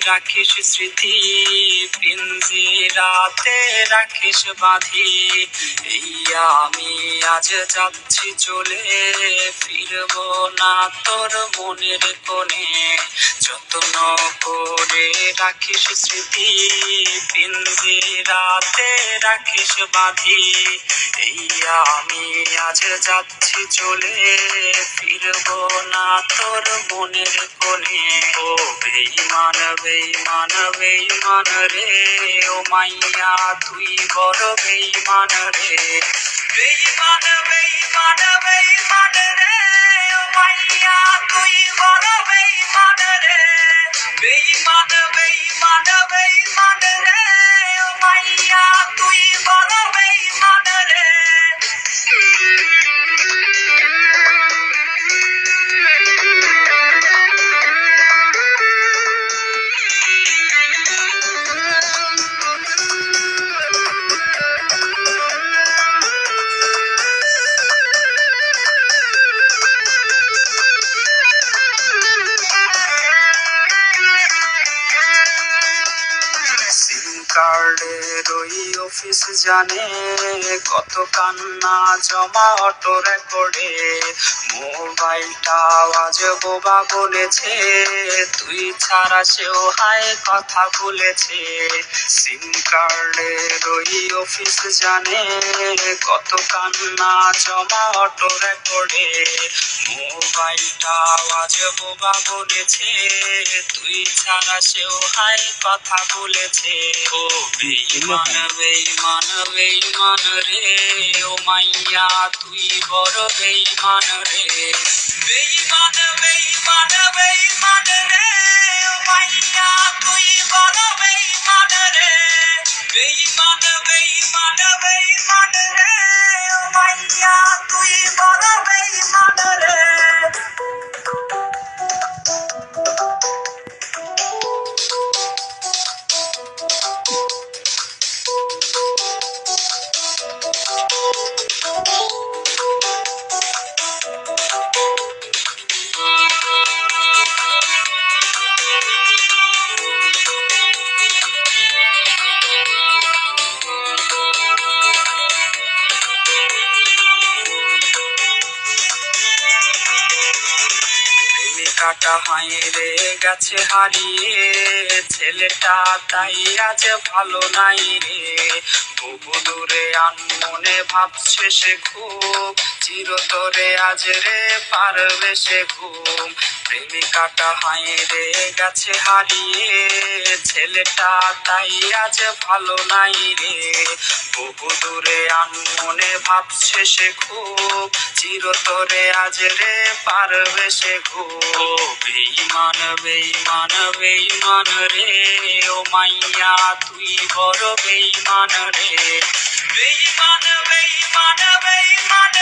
রাখিস স্মৃতি, পিঞ্জিরাতে রাখিস বাঁধি। এই আমি আজ যাচ্ছি চলে, ফিরবো না তোর মনের কোণে। যত্ন করে রাখিস স্মৃতি, পিঞ্জিরাতে রাখিস বাঁধি। এই আমি আজ যাচ্ছি চলে, ফিরবো না তোর মনের কোণে। ও বেঈমান বেঈমান বেঈমান রে, ও মাইয়া তুই বড় বেঈমান রে। বেঈমান বেঈমান বেঈমান রে, ও মাইয়া তুই বড় বেঈমান রে। বেঈমান বেঈমান বেঈমান রে, ও মাইয়া তুই বড় বেঈমান রে। সিম কার্ডের ওই অফিস জানে, কত কান্না জমা অটো রেকর্ডে। মোবাইলটা আজ বোবা বলেছে, তুই ছাড়া সেও হায় কথা বলেছে। সিম কার্ডের ওই অফিস জানে, কত কান্না জমা অটো রেকর্ডে। মোবাইলটা আজ বোবা বলেছে, তুই ছাড়া সেও হায় কথা বলেছে। ও বেঈমান বেঈমান বেঈমান রে, ও মাইয়া তুই বড় বেঈমান রে। বেঈমান বেঈমান বেঈমান রে, ও মাইয়া তুই বড় বেঈমান রে। বেঈমান বেঈমান বেঈমান রে, ও মাইয়া তুই বড় বেঈমান রে। প্রেমিকাটা হাইরে গেছে হারিয়ে, ছেলেটা তাই আজ ভালো নাই রে। বহু দূরে আনমনে ভাবছে সে খুব, চিরতরে আজ রে পারবে সে ঘুম। প্রেমিকাটা হাইরে গেছে হারিয়ে, ছেলেটা তাই আজ ভালো নাই রে। বহু দূরে আনমনে ভাবছে সে খুব, চিরতরে আজ রে পারবে সে ঘুম। বেঈমান বেঈমান বেঈমান রে, ও মাইয়া তুই বড় বেঈমান রে। বেঈমান বেঈমান বেঈমান